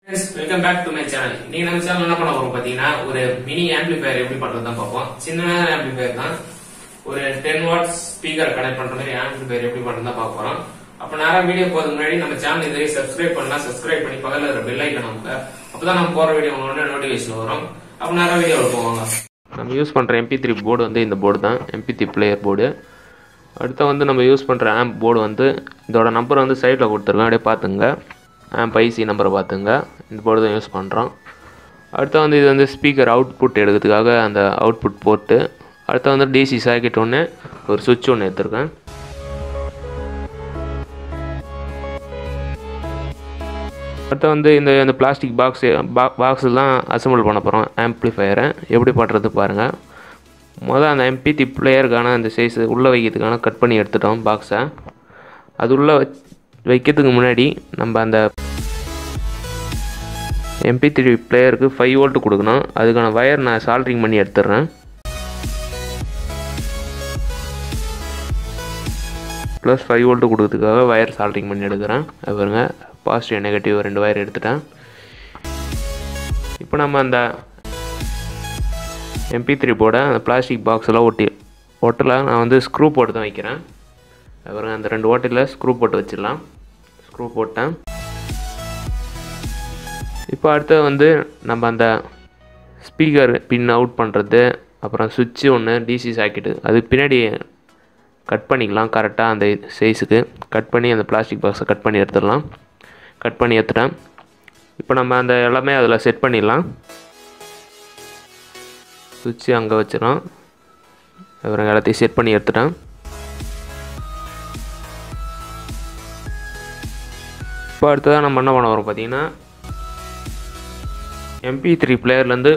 Friends, welcome back to my channel. நீங்க நம்ம channel என்ன பண்ண போறோம் பாத்தீங்கன்னா ஒரு மினி ஆம்பிளிஃபையர் எப்படி பண்றது தான் பார்ப்போம். சின்னமான ஆம்பிளிஃபையர் தான். ஒரு 10 வாட்ஸ் ஸ்பீக்கர் கனெக்ட் பண்ற மாதிரி ஆம்பிளிஃபையர் எப்படி பண்றது தான் பார்க்க போறோம். அப்ப நேரா வீடியோ போறதுக்கு முன்னாடி நம்ம சேனல் இதுவரை சப்ஸ்கிரைப் பண்ணா சப்ஸ்கிரைப் பண்ணி பக்கத்துல இருக்கிற பெல் ஐகான் அமுக்குங்க. அப்பதான் நம்ம போற வீடியோ உங்களுக்கு நோட்டிஃபிகேஷன் வரும். அப்ப நேரா வீடியோல போவாங்க. நம்ம யூஸ் பண்ற MP3 போர்டு வந்து இந்த போர்டு தான். MP3 player board. அடுத்து வந்து நம்ம யூஸ் பண்ற ஆம்ப் போர்டு வந்து இதோட நம்பர் வந்து சைடுல கொடுத்திருக்கேன். அப்படியே பாத்துங்க. ஆம்ப் ஐசி நம்பரை பார்த்துங்க. இந்த போர்டு தான் யூஸ் பண்ணுறோம். அடுத்து வந்து இது வந்து ஸ்பீக்கர் அவுட்புட் எடுக்கிறதுக்காக அந்த அவுட்புட் போட்டு அடுத்து வந்து டிசி சாக்கெட் ஒன்று ஒரு சுவிட்ச் ஒன்று எடுத்துருக்கேன். அடுத்து வந்து இந்த பிளாஸ்டிக் பாக்ஸில் தான் அசம்பிள் பண்ண போகிறோம் ஆம்ப்ளிஃபையரை. எப்படி பண்ணுறது பாருங்கள். முதல்ல அந்த MP3 பிளேயருக்கான அந்த சைஸ் உள்ளே வைக்கிறதுக்கான கட் பண்ணி எடுத்துட்டோம் பாக்ஸை. அது உள்ளே வைக்கிறதுக்கு முன்னாடி நம்ம அந்த MP3 பிளேயருக்கு 5 வோல்ட் கொடுக்கணும். அதுக்கான வயர் நான் சால்ட்ரிங் பண்ணி எடுத்துடுறேன். ப்ளஸ் 5 வோல்ட் கொடுக்கறதுக்காக வயர் சால்ட்ரிங் பண்ணி எடுக்கிறேன். பாருங்க, பாசிட்டிவ் நெகட்டிவ் 2 வயர் எடுத்துட்டேன். இப்போ நம்ம அந்த MP3 போர்டை அந்த பிளாஸ்டிக் பாக்ஸில் ஒட்டலை நான் வந்து ஸ்க்ரூ போட்டு தான் வைக்கிறேன். பாருங்க, அந்த 2 ஓட்டையில் ஸ்க்ரூ போட்டு வச்சிடலாம். ஸ்க்ரூ போட்டேன். இப்போ அடுத்து வந்து நம்ம அந்த ஸ்பீக்கர் பின் அவுட் பண்ணுறது, அப்புறம் சுவிட்சு ஒன்று டிசி சாக்கெட்டு அது பின்னாடி கட் பண்ணிக்கலாம். கரெக்டாக அந்த சைஸுக்கு கட் பண்ணி அந்த பிளாஸ்டிக் பாக்ஸை கட் பண்ணி எடுத்துடலாம். கட் பண்ணி எடுத்துட்டேன். இப்போ நம்ம அந்த எல்லாமே அதில் செட் பண்ணிடலாம். சுவிட்சு அங்கே வச்சிடும். அப்புறம் எல்லாத்தையும் செட் பண்ணி எடுத்துட்டேன். இப்போ அடுத்ததான் நம்ம என்ன பண்ண வரோம் பார்த்தீங்கன்னா MP3 பிளேயர்லேருந்து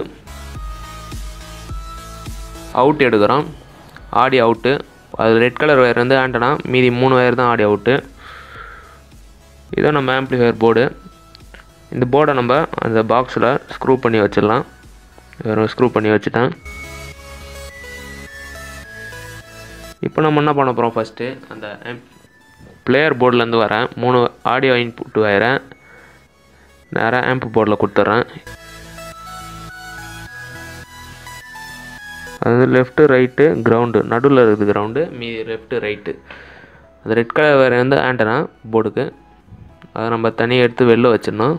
அவுட் எடுக்கிறோம். Audio out. அது ரெட் கலர் வயர் வந்து ஆண்டனா, மீதி 3 வயர் தான் ஆடியோ அவுட்டு. இதுதான் நம்ம ஆம்ப்ளிஃபையர் போர்டு. இந்த போர்டை நம்ம அந்த பாக்ஸில் ஸ்க்ரூ பண்ணி வச்சிடலாம். வேறு ஸ்க்ரூ பண்ணி வச்சுட்டேன். இப்போ நம்ம என்ன பண்ண போகிறோம், ஃபஸ்ட்டு அந்த பிளேயர் போர்ட்லேருந்து வரேன் 3 ஆடியோ இன்புட் வயரை நேராக ஆம்ப் போர்டில் கொடுத்துட்றேன். அது லெஃப்ட்டு ரைட்டு கிரவுண்டு, நடுவில் இருக்குது கிரவுண்டு, மீதி லெஃப்ட்டு ரைட்டு. அது ரெட் கலர் வயர் வந்து ஆண்டனா போர்டுக்கு. அதை நம்ம தனியாக எடுத்து வெளில வச்சிடணும்.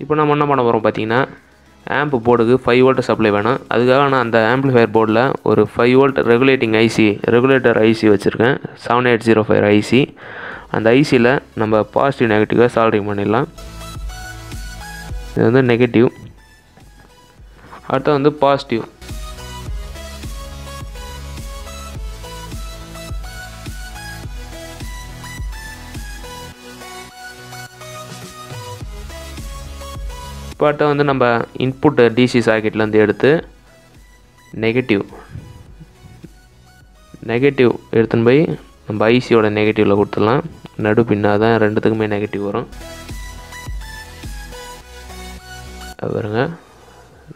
இப்போ நம்ம என்ன பண்ண போகிறோம் பார்த்தீங்கன்னா ஆம்ப் போர்டுக்கு 5 வோல்ட் சப்ளை வேணும். அதுக்காக நான் அந்த ஆம்ப்ளிஃபையர் போர்டில் ஒரு 5 வோல்ட் ரெகுலேட்டர் ஐசி வச்சுருக்கேன். 7805 ஐசி. அந்த ஐசியில் நம்ம பாசிட்டிவ் நெகட்டிவாக சால்ட்ரிங் பண்ணிடலாம். இது வந்து நெகட்டிவ். அடுத்து வந்து பாசிட்டிவ். இப்போ அடுத்து வந்து நம்ம இன்புட் டிசி சாக்கெட்லேருந்து எடுத்து நெகட்டிவ் எடுத்துன்னு போய் நம்ம ஐசியோட நெகட்டிவில் கொடுத்துடலாம். நடு பின்னாக தான் ரெண்டுத்துக்குமே நெகட்டிவ் வரும். பாருங்க,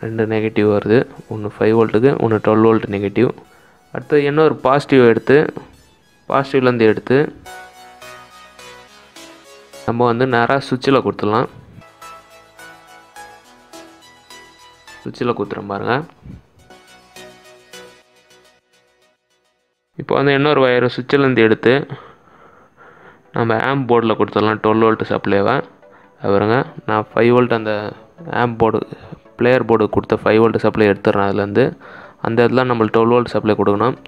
2 நெகட்டிவ் வருது. ஒன்று 5 வோல்ட்டுக்கு, ஒன்று 12 வோல்ட் நெகட்டிவ். அடுத்து இன்னொரு பாசிட்டிவ்லேருந்து எடுத்து நம்ம வந்து நேராக சுவிட்சில் கொடுத்துடலாம். சுவிட்சில் கொடுத்துறோம் பாருங்க. இப்போ வந்து இன்னொரு வயர் சுவிட்சிலேருந்து எடுத்து நம்ம ஆம்ப் போர்டில் கொடுத்துடலாம் 12 வோல்ட் சப்ளைவை. பாருங்க, நான் 5 வோல்ட் அந்த ஆம்ப் போர்டு பிளேயர் போர்டு கொடுத்த 5 வோல்ட் சப்ளை எடுத்துடுறேன். அதுலேருந்து அந்த இடத்துல நம்மளுக்கு 12 வோல்ட் சப்ளை கொடுக்கணும்.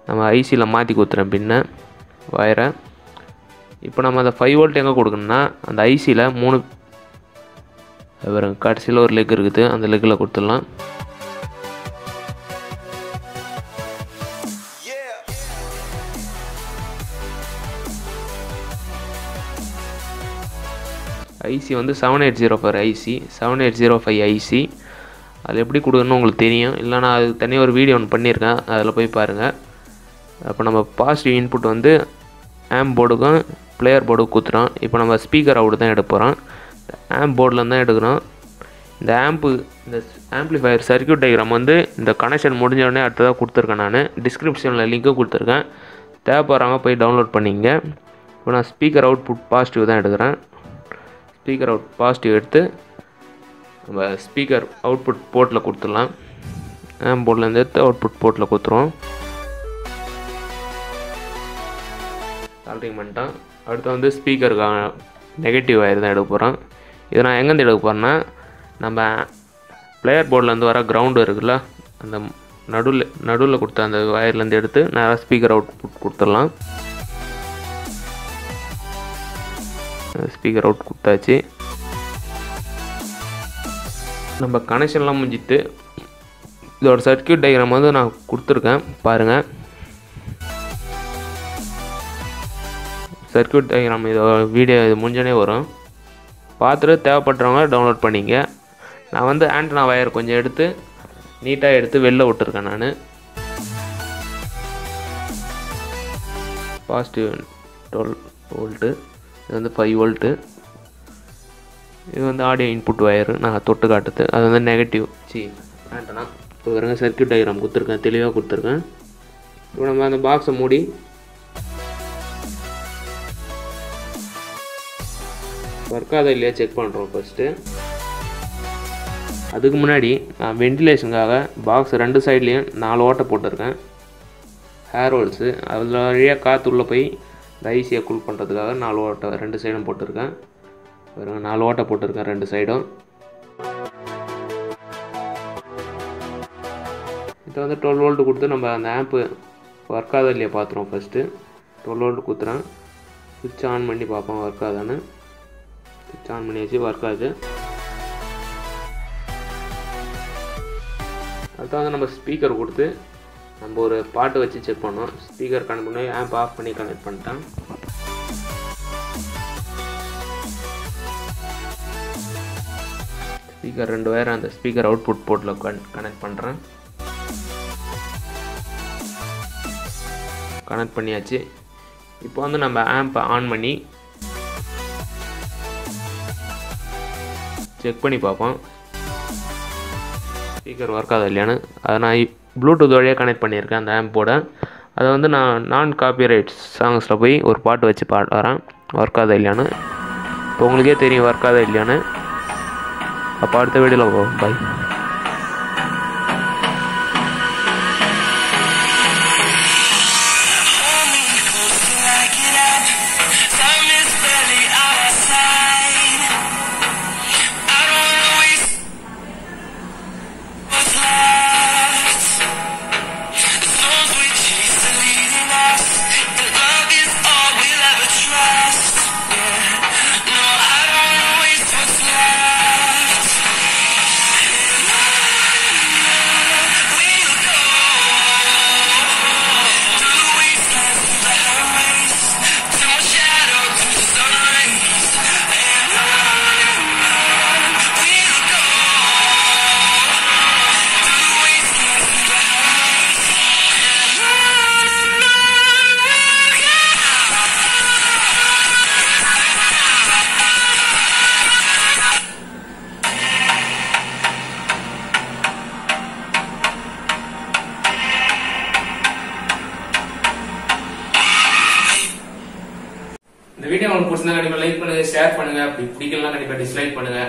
நம்ம ஐசியில் மாற்றி கொடுத்துறேன் பின்ன வயரை. இப்போ நம்ம அந்த 5 வோல்ட் எங்கே கொடுக்கணும்னா அந்த ஐசியில் 3 கடைசியில் ஒரு லெக் இருக்குது, அந்த லெக்கில் கொடுத்துடலாம். ஐசி வந்து 7805 ஐசி 7805 ஐசி. அது எப்படி கொடுக்கணும்னு உங்களுக்கு தெரியும். இல்லைனா அது தனியாக ஒரு வீடியோ ஒன்று பண்ணியிருக்கேன், அதில் போய் பாருங்கள். அப்போ நம்ம பாசிட்டிவ் இன்புட் வந்து ஆம்ப் போர்டுக்கும் பிளேயர் போர்டுக்கும் கொடுத்துறோம். இப்போ நம்ம ஸ்பீக்கர் அவுட் தான் எடுக்க போகிறோம். ஆம்ப் போர்டில் தான் எடுக்கிறோம். இந்த ஆம்ப்ளிஃபையர் சர்க்யூட் டயக்ராம் வந்து இந்த கனெக்ஷன் முடிஞ்ச உடனே அடுத்ததாக கொடுத்துருக்கேன். நான் டிஸ்கிரிப்ஷனில் லிங்க்கும் கொடுத்துருக்கேன். தேவைப்படுறவங்க போய் டவுன்லோட் பண்ணிங்க. இப்போ நான் ஸ்பீக்கர் அவுட்புட் பாசிட்டிவ் தான் எடுக்கிறேன். ஸ்பீக்கர் அவுட் பாசிட்டிவ் எடுத்து நம்ம ஸ்பீக்கர் அவுட்புட் போர்ட்டில் கொடுத்துடலாம். ஆம்ப் போர்ட்லேருந்து எடுத்து அவுட்புட் போர்ட்டில் கொடுத்துருவோம். சால்ட்ரிங் பண்ணிட்டோம். அடுத்து வந்து ஸ்பீக்கருக்கான நெகட்டிவ் வயர் தான் எடுக்க போகிறோம். இதை நான் எங்கேருந்து எடுக்க போகிறேன்னா, நம்ம பிளேயர் போர்ட்லேருந்து வர கிரவுண்டு இருக்குல்ல, அந்த நடுவில் கொடுத்த அந்த வயர்லேருந்து எடுத்து நேராக ஸ்பீக்கர் அவுட்புட் கொடுத்துடலாம். ஸ்பீக்கர் அவுட் கொடுத்தாச்சு. நம்ம கனெக்ஷன்லாம் முடிஞ்சிட்டு இதோட சர்க்யூட் டயக்ராம் வந்து நான் கொடுத்துருக்கேன் பாருங்கள். சர்க்யூட் டயக்ராம் இதோட வீடியோ இது முடிஞ்சோடனே வரும், பார்த்துட்டு தேவைப்படுறவங்க டவுன்லோட் பண்ணிங்க. நான் வந்து ஆண்டனா வயர் கொஞ்சம் எடுத்து நீட்டாக எடுத்து வெளில விட்டுருக்கேன். நான் பாசிட்டிவ் 12 வோல்ட்டு, இது வந்து 5 வோல்ட்டு. இது வந்து ஆடியோ இன்புட் வயரு நான் தொட்டு காட்டுது, அது வந்து நெகட்டிவ் ஆண்டனா. இப்போ பாருங்க சர்க்யூட் டயக்ராம் கொடுத்துருக்கேன், தெளிவாக கொடுத்துருக்கேன். இப்போ நம்ம அந்த பாக்ஸை மூடி ஒர்க் ஆகுதா இல்லையா செக் பண்ணுறோம் ஃபஸ்ட்டு. அதுக்கு முன்னாடி நான் வென்டிலேஷனுக்காக பாக்ஸ் 2 சைட்லேயும் 4 ஓட்டை போட்டிருக்கேன், ஹேர் ஹோல்ஸு. அதில் வழியாக காற்று உள்ளே போய் இந்த ஐசியை கூல் பண்ணுறதுக்காக 4 ஓட்டை 2 சைடும் போட்டிருக்கேன். பாருங்க 4 ஓட்டை போட்டிருக்கேன் 2 சைடும். இதை வந்து 12 வோல்ட்டு கொடுத்து நம்ம அந்த ஆம்ப்பு ஒர்க் ஆகுதா இல்லையா பார்த்துருவோம் ஃபஸ்ட்டு. 12 வோல்ட்டு கொடுத்துறேன். சுவிட்ச் ஆன் பண்ணி பார்ப்போம் ஒர்க் ஆகுதான்னு. சுவிட்ச் ஆன் பண்ணி வச்சு ஒர்க் ஆகுது. அடுத்து வந்து நம்ம ஸ்பீக்கர் கொடுத்து நம்ம ஒரு பாட்டு வச்சு செக் பண்ணோம். ஸ்பீக்கர் கனெக்ட் பண்ணி ஆம்ப் ஆஃப் பண்ணி கனெக்ட் பண்ணிட்டேன். ஸ்பீக்கர் 2 வயர் அந்த ஸ்பீக்கர் அவுட்புட் போர்ட்டில் கனெக்ட் பண்ணுறேன். கனெக்ட் பண்ணியாச்சு. இப்போ வந்து நம்ம ஆம்பை ஆன் பண்ணி செக் பண்ணி பார்ப்போம் ஸ்பீக்கர் ஒர்க் ஆகுது இல்லையான்னு. அதை நான் ப்ளூடூத் வழியாக கனெக்ட் பண்ணியிருக்கேன் அந்த ஆம்போட. அதை வந்து நான் நான் காப்பிரைட் சாங்ஸில் போய் ஒரு பாட்டு வச்சு பாடுறேன் ஒர்க் ஆகுது இல்லையான்னு. இப்போ உங்களுக்கே தெரியும் ஒர்க் ஆகுது இல்லையான்னு. அப்போ அடுத்த வீடியோவில் போவோம். பை. இந்த வீடியோ உங்களுக்கு பிடிச்சிருந்தா கண்டிப்பா லைக் பண்ணுங்க, ஷேர் பண்ணுங்க. அப்படி பிடிக்கலாம் கண்டிப்பா டிஸ்லைக் பண்ணுங்க.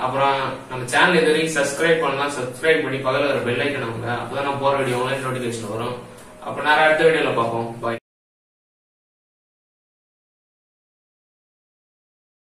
அப்புறம் நம்ம சேனல் இது வரைக்கும் சப்ஸ்கிரைப் பண்ணலாம், சப்ஸ்கிரைப் பண்ணி பக்கத்துல ஒரு பெல் ஐக்கன் அமுங்க. அப்பதான் நான் போற வீடியோ ஆன்லைன் நோட்டிபிகேஷன் வரும். அப்ப நான் அடுத்த வீடியோல பார்ப்போம். பாய்.